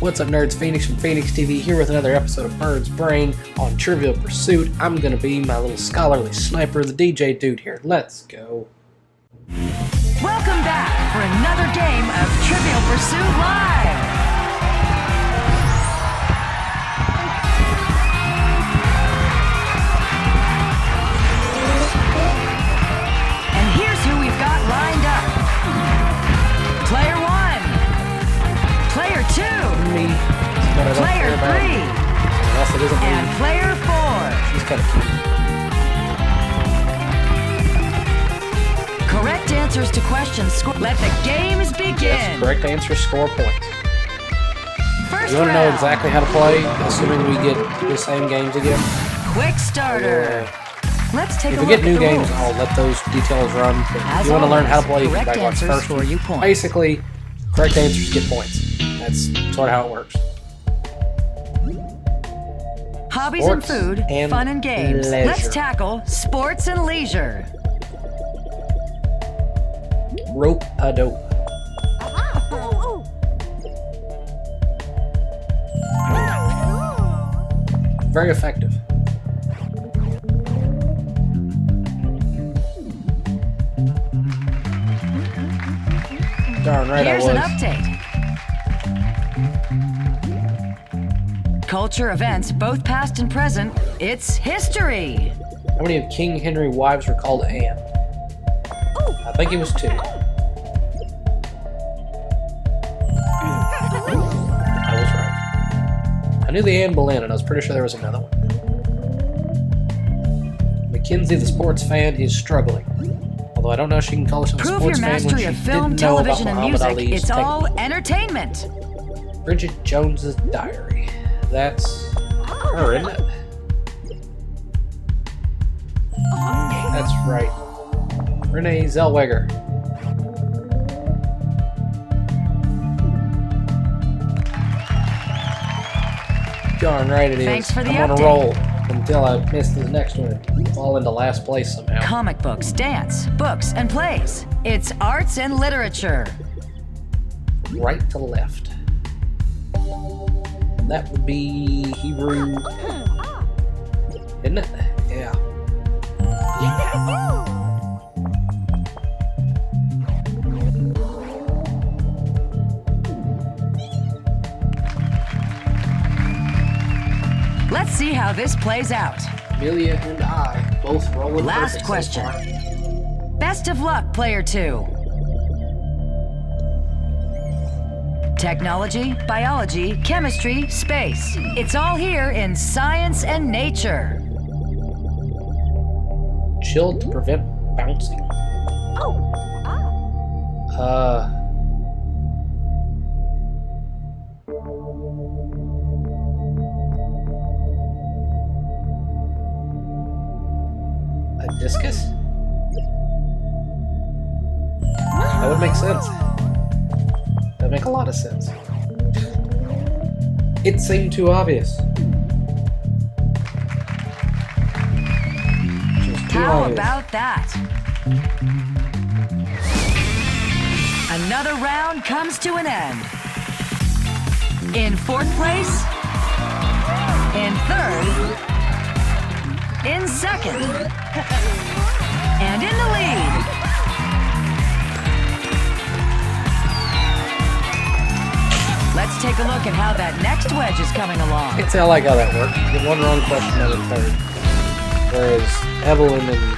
What's up, nerds? Phoenix from Phoenix TV here with another episode of Bird's Brain on Trivial Pursuit. I'm gonna be my little scholarly sniper, the DJ dude here. Let's go. Welcome back for another game of Trivial Pursuit Live. And here's who we've got lined up. Player 1, Player 2, Me. Player 3, Unless it isn't and me. Player 4. She's kind of cute. Correct answers to questions. Let the games begin. Yes, correct answer, score points. First You want to know round. exactly how to play, assuming we get the same games again? Quick starter. Let's take If a we look get new at the games, rules. I'll let those details run. But if As you want to learn how to always, play, you can correct back watch answers first. score you points. Basically, correct answers get points. That's sort of how it works. Hobbies Sports and food, and fun and games. leisure. Let's tackle sports and leisure. Rope-a-dope. Very effective. Darn right Here's I an was. update. Culture events, both past and present. It's history. How many of King Henry's wives were called Anne? I think it was 2. I was right. I knew the Anne Boleyn, and I was pretty sure there was another one. Mackenzie, the sports fan, is struggling. Although I don't know if she can call herself a Prove sports your fan when mastery she of film, didn't know about television, and Muhammad music. Ali's It's all technique. entertainment. Bridget Jones's Diary. That's her, isn't it? That's right. Renee Zellweger. Darn right it is. Thanks for the I'm on a update. roll until I miss the next one and fall into last place somehow. Comic books, dance, books, and plays. It's arts and literature. Right to left. That would be Hebrew. Isn't it? Yeah. Let's see how this plays out. Amelia and I both rolling Last perfect so question. far. Best of luck, Player 2. Technology, biology, chemistry, space. It's all here in science and nature. Chilled to prevent bouncing. A discus? That would make sense. That'd make a lot of sense. It seemed too obvious. Just too How obvious. about that? Another round comes to an end. In fourth place, in third, in second, and in the lead. Let's take a look at how that next wedge is coming along. I can tell like how that works. You get one wrong question out of the third. Whereas Evelyn and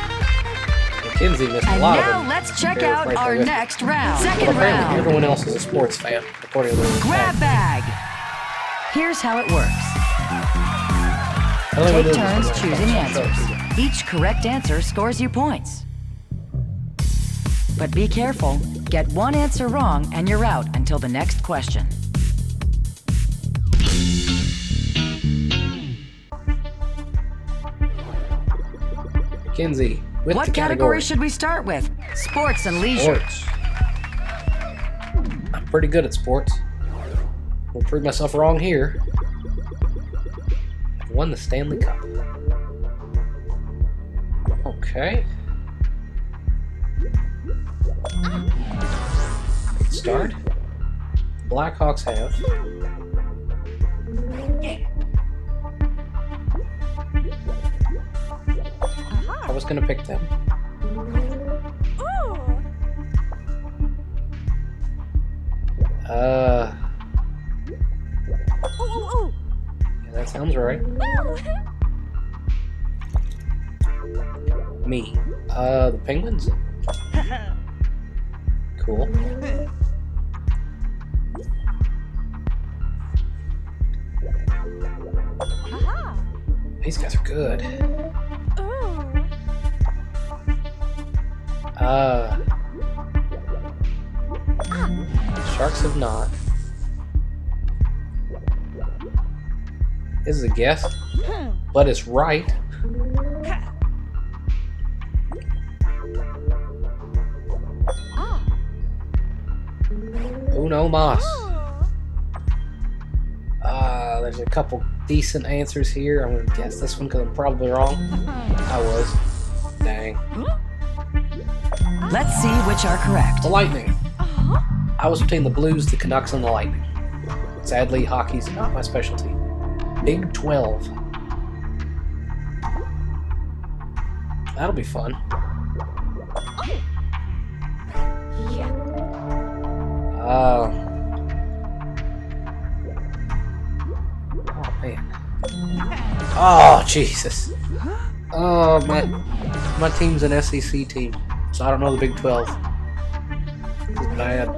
Mackenzie missed a And lot of now them. let's check They're out right our there with next me. round. But Second apparently round. everyone else is a sports fan, according to the Grab bag. Here's how it works. Take turns choosing answers. Each correct answer scores you points. But be careful. Get one answer wrong and you're out until the next question. Mackenzie, with What the category should we start with? Sports and leisure. Sports. I'm pretty good at sports. Will prove myself wrong here. I've won the Stanley Cup. Okay. Good start. Blackhawks have. I was gonna pick them. Yeah, that sounds right. Me. The penguins? Cool. These guys are good. Sharks have not. This is a guess, but it's right. Uno Mas. There's a couple decent answers here. I'm gonna guess this one because I'm probably wrong. I was. Dang. Let's see which are correct. The Lightning. I was between the Blues, the Canucks, and the Lightning. Sadly, hockey's not my specialty. Big 12. That'll be fun. Oh man. Oh Jesus. Oh my team's an SEC team, so I don't know the Big 12. This is bad.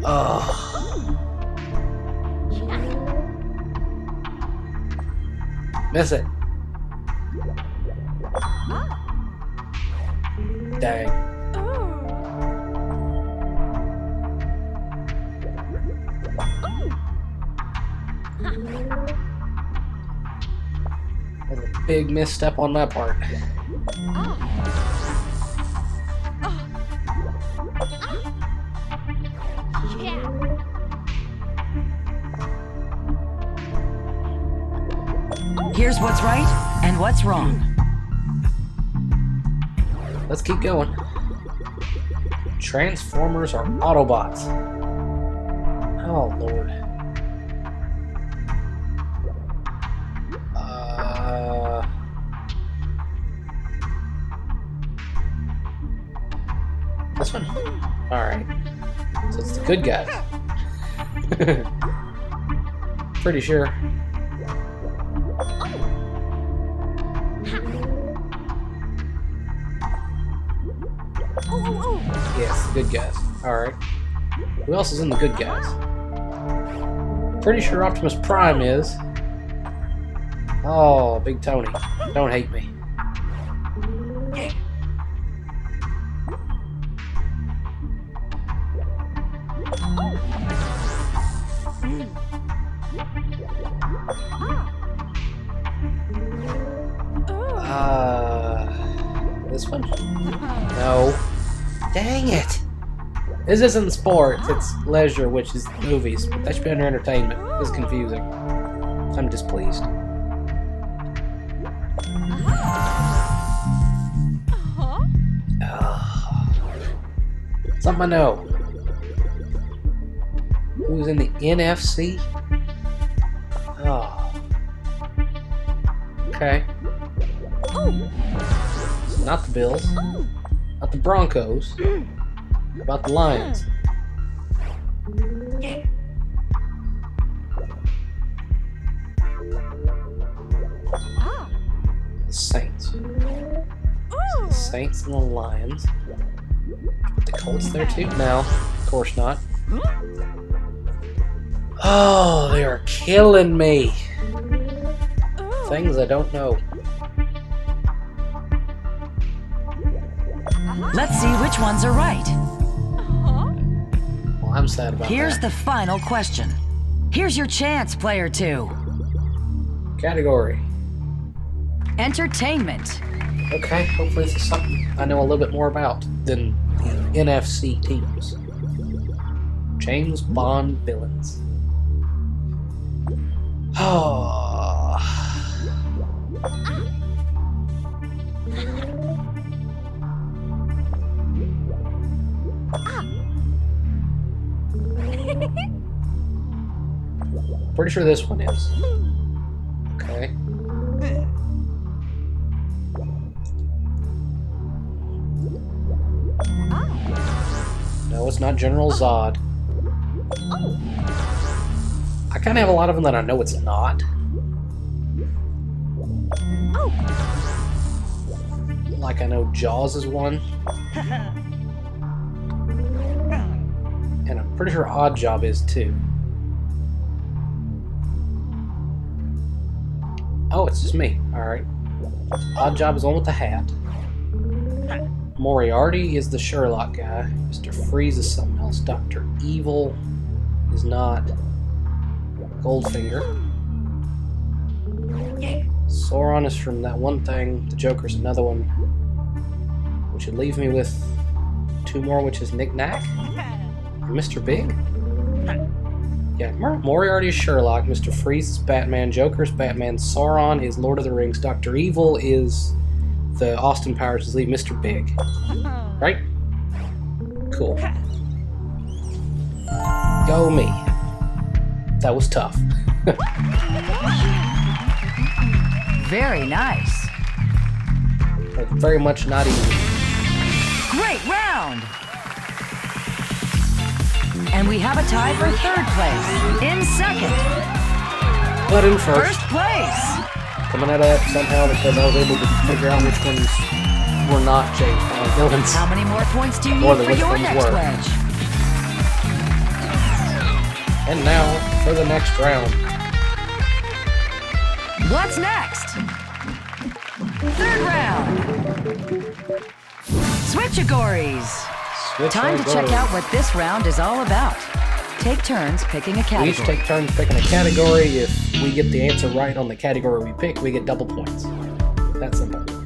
Oh. Miss it. Dang. That was a big misstep on my part. Here's what's right and what's wrong. Let's keep going. Transformers are Autobots. Oh, Lord. This one? Alright. So it's the good guys. Pretty sure. Yes, the good guys. Alright. Who else is in the good guys? Pretty sure Optimus Prime is. Oh, Big Tony. Don't hate me. This one? No. Dang it! This isn't sports, it's leisure, which is movies. But that should be under entertainment. This is confusing. I'm displeased. Something I know. Who's in the NFC? Oh. Okay. So not the Bills. Not the Broncos. How about the Lions? The Saints. So the Saints and the Lions. Put the Colts there too? No, of course not. Oh, they are killing me. Things I don't know. Let's see which ones are right. Well, I'm sad about Here's that. the final question. Here's your chance, player 2. Category. Entertainment. Okay, hopefully this is something I know a little bit more about than the NFC teams. James Bond villains. Oh. Pretty sure this one is. Okay. No, it's not General Zod. I kind of have a lot of them that I know it's not. Like I know Jaws is one. And I'm pretty sure Odd Job is too. Oh, it's just me. Alright. Odd Job is the one with the hat. Moriarty is the Sherlock guy. Mr. Freeze is something else. Dr. Evil is not. Goldfinger. Sauron is from that one thing. The Joker's another one. Which would leave me with two more, which is Knick Knack. And Mr. Big. Yeah, Moriarty is Sherlock. Mr. Freeze is Batman. Joker's Batman. Sauron is Lord of the Rings. Dr. Evil is the Austin Powers. Just leave Mr. Big. Right? Cool. Go me. That was tough. Very nice. Like, very much not easy. Great round! And we have a tie for third place. In second. But in first. First place. Coming out of that somehow because I was able to figure out which ones were not James Bond villains. How many more points do you need More than for which your ones next were. wedge? And now for the next round. What's next? Third round. Switchagories. Time to check out what this round is all about. Take turns picking a We category. each take turns picking a category. If we get the answer right on the category we pick, we get double points. That simple. So try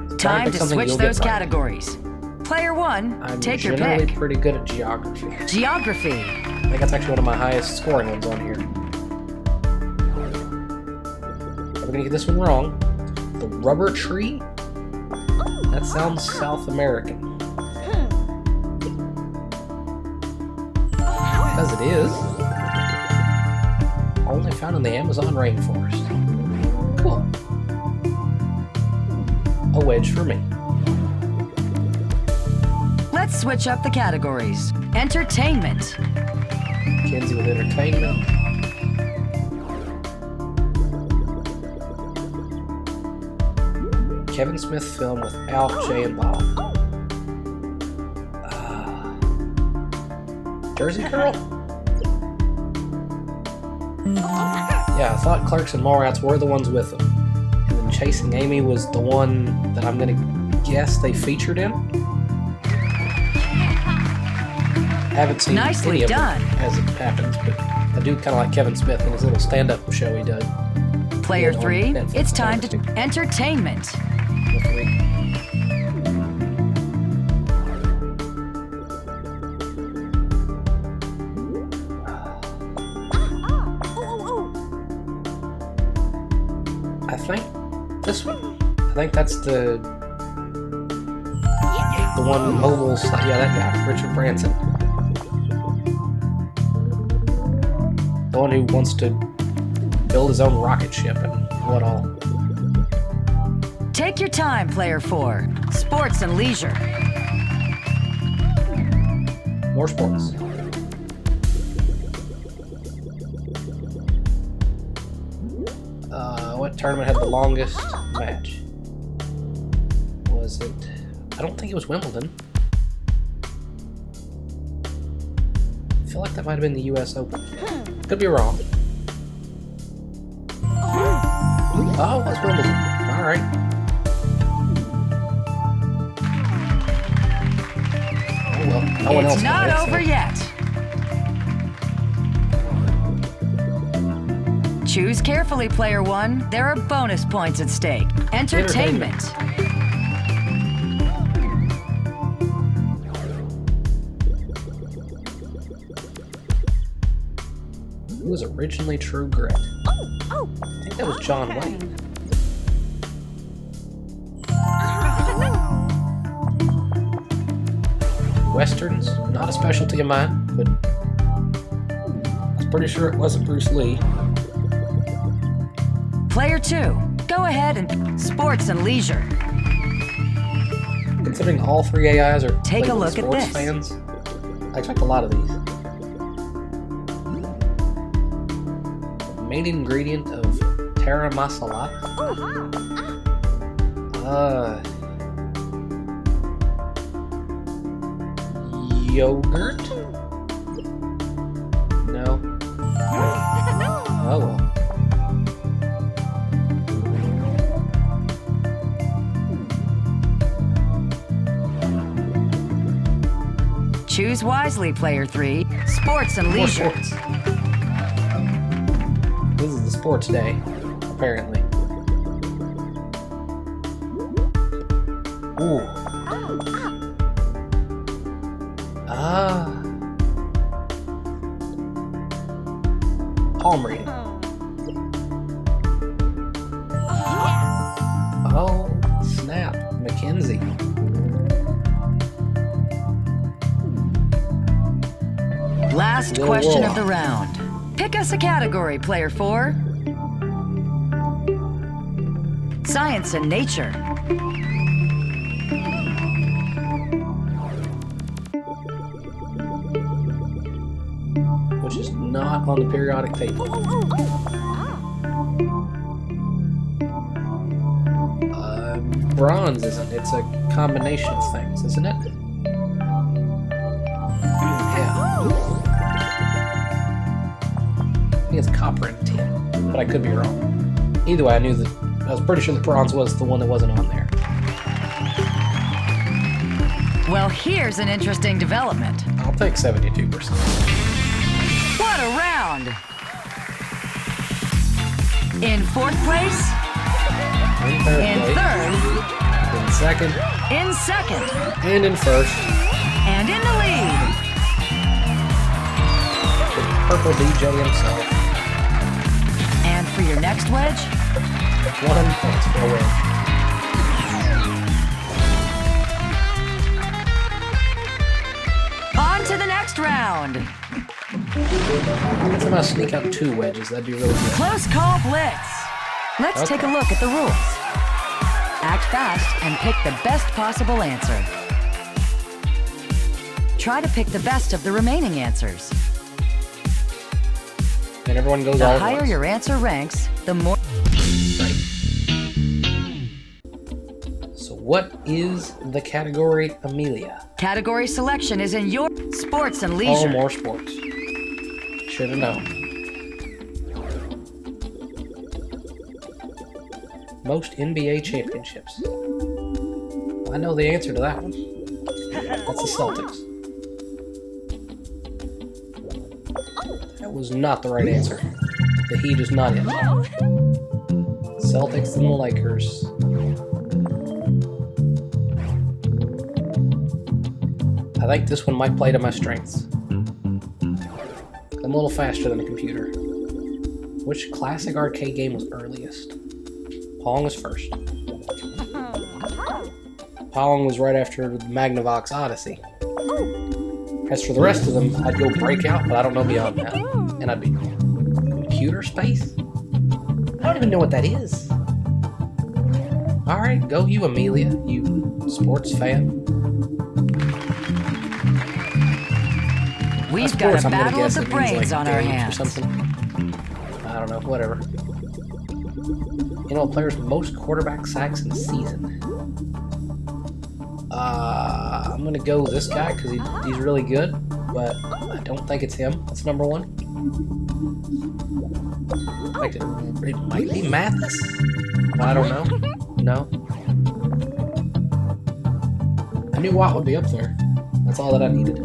and Time pick to something switch you'll get those right. categories. Player one, I'm take your generally pick. pretty good at geography. Geography. I think that's actually one of my highest scoring ones on here. I'm gonna get this one wrong. The rubber tree? That sounds South American. Because it is. Only found in the Amazon rainforest. Cool. A wedge for me. Let's switch up the categories. Entertainment. Kenzie with entertainment. Kevin Smith film without Jay and Bob. Jersey Girl? Yeah, I thought Clerks and Mallrats were the ones with them. And then Chasing Amy was the one that I'm gonna guess they featured in. Haven't seen Nicely any of done. them as it happens, but I do kind of like Kevin Smith and his little stand-up show he does. Player Yeah, on three, Netflix. it's time to entertainment. with me. I think this one. I think that's the one mobile. Yeah, that guy, Richard Branson. The one who wants to build his own rocket ship and what all. Take your time, player four. Sports and leisure. More sports. What tournament had the longest match? Was it? I don't think it was Wimbledon. I feel like that might have been the U.S. Open. Could be wrong. Oh, it was Wimbledon. All right. Oh well, no one else It's got not it, so- over yet. Choose carefully, player one. There are bonus points at stake. Entertainment. Who was originally True Grit? I think that was John Wayne. Westerns, not a specialty of mine, but pretty sure it wasn't Bruce Lee. Player 2, go ahead and sports and leisure. Considering all three AIs are Take a Cleveland look at sports this. fans, I expect a lot of these. Main ingredient of Terra Masala. Yogurt? No. Oh well. Choose wisely, player 3. Sports and More leisure. sports. This is the sports day, apparently. Ooh. Palm reading. Oh, snap. Mackenzie. Last Whoa, question whoa. of the round. Pick us a category, player 4. Science and nature. Which is not on the periodic table. Bronze isn't. It's a combination of things, isn't it? Yeah. I think it's copper and tin, but I could be wrong. Either way, I was pretty sure the bronze was the one that wasn't on there. Well, here's an interesting development. I'll take 72%. What a round! In 4th place, In third in place, 3rd, in second, in 2nd, and in first. and in the lead. The purple DJ himself. And for your next wedge, 1 point for a win. on to the next round. Let's somehow sneak out 2 wedges. That'd be really good. Close call blitz. Let's take a look at the rules. Act fast and pick the best possible answer. Try to pick the best of the remaining answers. And everyone goes The all at higher once. your answer ranks, the more... So what is the category Amelia? Category selection is in your sports and Oh, leisure. more sports. Should have known. Most NBA championships. I know the answer to that one. That's the Celtics. That was not the right answer. The Heat is not it. Celtics and the Lakers. I think this one might play to my strengths. I'm a little faster than a computer. Which classic arcade game was earliest? Pong was first. Pong was right after the Magnavox Odyssey. As for the rest of them, I'd go Breakout, but I don't know beyond that. And I'd be computer space? I don't even know what that is. Alright, go you, Amelia, you sports fan. We've Sports, got a I'm gonna battle of guess the it means, brains like, on our games hands. or something. I don't know, whatever. You know, a player's most quarterback sacks in a season. I'm gonna go with this guy because he's really good, but I don't think it's him. That's number 1. It might be Mathis. I don't know. No. I knew Watt would be up there. That's all that I needed.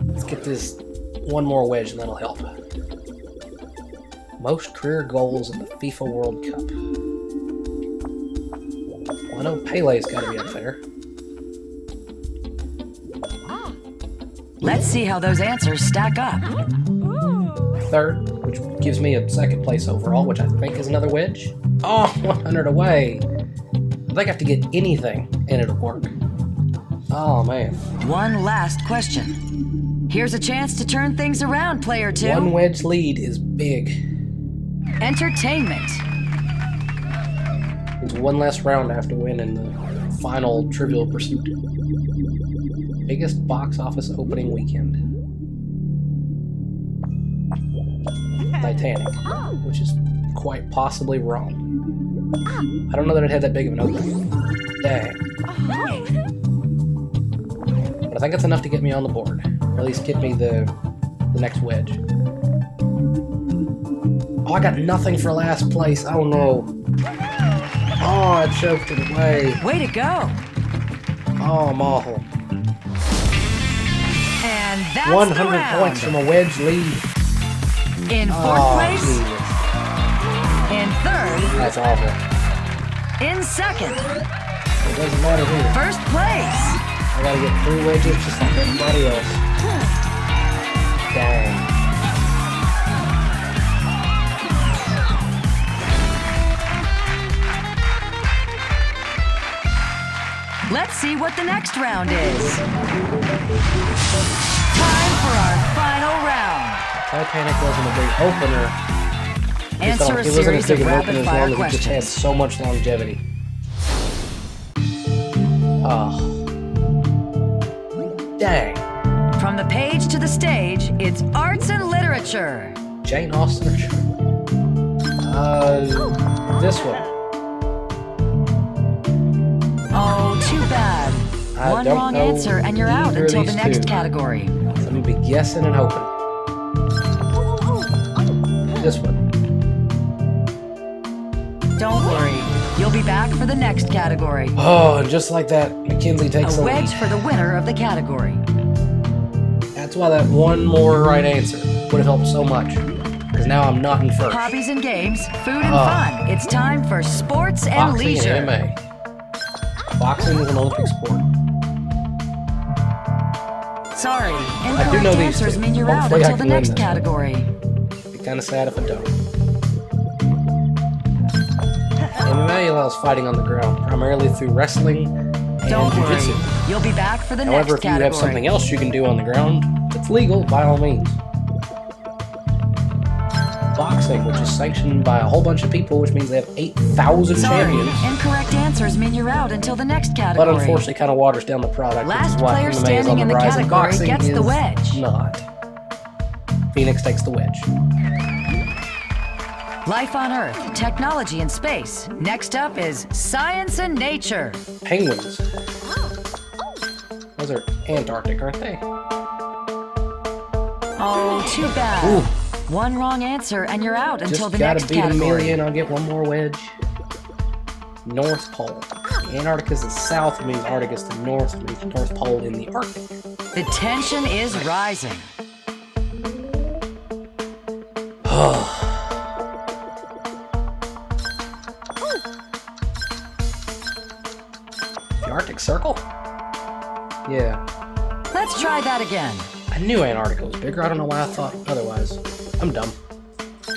Let's get this one more wedge and that'll help. Most career goals in the FIFA World Cup. Well, I know Pele's got to be up there. Let's see how those answers stack up. Third, which gives me a second place overall, which I think is another wedge. Oh, 100 away. I think I have to get anything and it'll work. Oh, man. One last question. Here's a chance to turn things around, player 2. One wedge lead is big. Entertainment. It's one less round I have to win in the final Trivial Pursuit. Biggest box office opening weekend. Titanic, which is quite possibly wrong. I don't know that it had that big of an opening. Dang. But I think it's enough to get me on the board. Or at least get me the next wedge. Oh, I got nothing for last place. Oh no. Oh, I choked it away. Way to go. Oh, I'm awful. And that's 100 the round. points from a wedge lead. In 4th Oh, place. Jesus. In 3rd. That's awful. In 2nd. It doesn't matter who. 1st place. I gotta get 3 wedges just like everybody else. Dang. Let's see what the next round is. Time for our final round. Titanic wasn't a big opener. Answer a It wasn't as series big of an opener as long rapid-fire as it just had questions. so much longevity. Oh. Dang. From the page to the stage, it's arts and literature. Jane Austen. This one. Oh, too bad. I One don't wrong know answer and you're out either of until the these next two. category. So I'm gonna be guessing and hoping. This one. Don't worry. You'll be back for the next category. Oh, and just like that, Mackenzie takes A the wedge lead. for the winner of the category. That's why that one more right answer would have helped so much. Because now I'm not in first. Hobbies and games, food and Oh. fun. It's time for sports and Boxing leisure. and MMA. Boxing is an Olympic sport. Sorry, I do incorrect know these answers two. mean you're out Hopefully I until the can win next this. category. Be kind of sad if I don't. MMA allows fighting on the ground, primarily through wrestling and Don't worry. jiu-jitsu. You'll be back for the However, next if you category. have something else you can do on the ground that's legal, by all means. Boxing, which is sanctioned by a whole bunch of people, which means they have 8,000 Sorry, champions. incorrect answers mean you're out until the next But category. unfortunately, kind of waters down the product. Last which is why player MMA is standing on in the rise, and category boxing gets the is wedge. Not. Phoenix takes the wedge. Life on Earth, technology and space. Next up is science and nature. Penguins. Those are Antarctic, aren't they? Oh, too bad. Ooh. One wrong answer and you're out until Just the gotta next beat category. Amelia and I'll get one more wedge. North Pole. Antarctica is the south, it means Arctic is the north, it means North Pole in the Arctic. The tension is rising. The Arctic Circle? Yeah. Let's try that again. I knew Antarctica was bigger, I don't know why I thought otherwise. I'm dumb.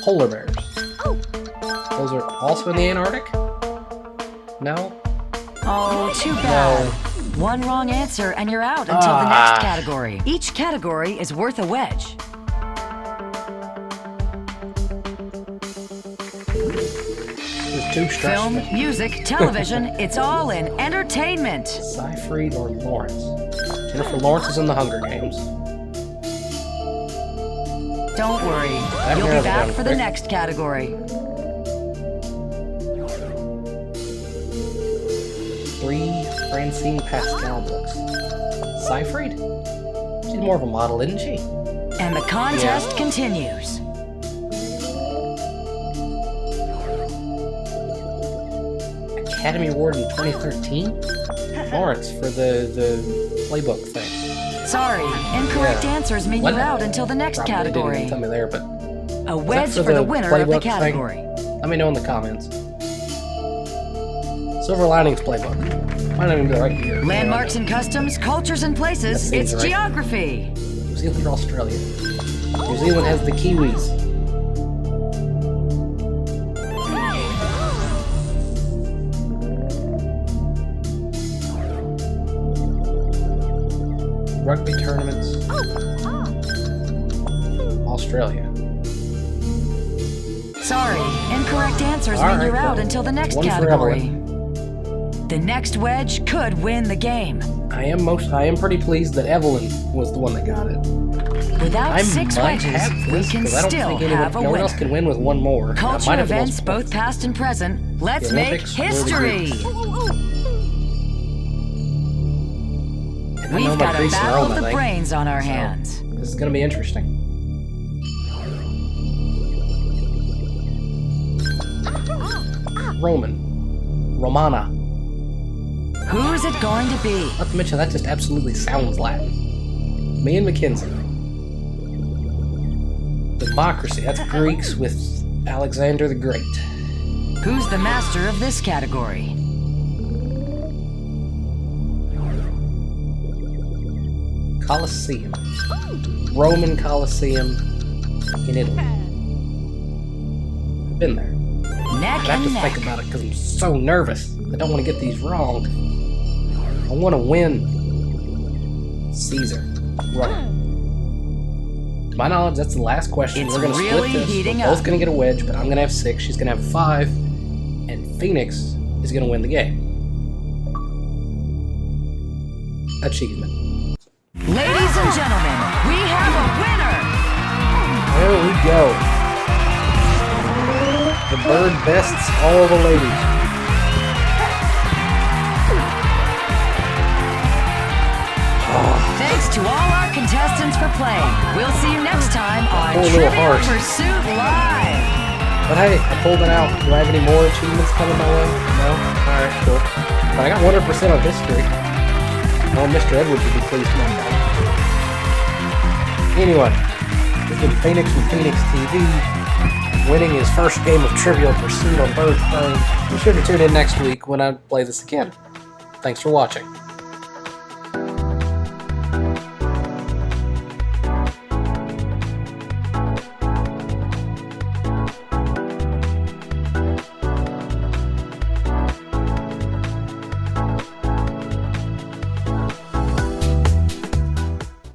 Polar bears. Those are also in the Antarctic? No? Oh, too bad. One wrong answer and you're out until the next category. Each category is worth a wedge. There's two stressful. Film, music, television, it's all in entertainment. Seyfried or Lawrence? Jennifer Lawrence is in the Hunger Games. Don't worry, you'll narrows be it back down for the quick. next category. 3 Francine Pascal books. Seyfried? She's more of a model, isn't she? And the contest continues. Academy Award in 2013? Lawrence for the playbook thing. Sorry, incorrect Yeah. answers mean What? you're out until the next Probably didn't category. even tell me there, but A wedge for for the the winner of the playbook thing? category. let me know in the comments. Silver Linings playbook. Might not even be the right year. Landmarks and customs, cultures and places, That seems it's right. geography. New Zealand or Australia? New Zealand has the Kiwis. Rugby tournaments. Australia. Sorry, incorrect answers All mean right, you're out well, until the next one for category. The next wedge could win the game. I am pretty pleased that Evelyn was the one that got it. Without I 6 might wedges, have we this, can 'cause I don't still think anyone, have a no one else winner. can win with one more. That Culture might have the most events, both points. past and present. Let's The make Olympics were the history. Greeks. And I know We've my got a Greece and battle Rome, of I the think. brains on our So, hands. This is going to be interesting. Romana. Who's it going to be? Not to mention, that just absolutely sounds Latin. Me and Mackenzie. Democracy. That's Greeks with Alexander the Great. Who's the master of this category? Colosseum. Roman Colosseum in Italy. I've been there. Neck I have to and think neck. about it because I'm so nervous. I don't want to get these wrong. I want to win. Caesar. Rome. To my knowledge, that's the last question. It's We're going to really split this. heating We're both up. going to get a wedge, but I'm going to have 6. She's going to have 5. And Phoenix is going to win the game. Achievement. Ladies and gentlemen, we have a winner. There we go. The bird bests all the ladies. Thanks to all our contestants for playing. We'll see you next time on Poor little Trivial heart. Pursuit Live. But hey, I pulled it out. Do I have any more achievements coming my way? No? Alright, cool. But I got 100% on history. Well, Mr. Edwards would be pleased with that. Anyway, this has been Phoenix from Phoenix TV, winning his first game of Trivial Pursuit on Bird Prey. Be sure to tune in next week when I play this again. Thanks for watching.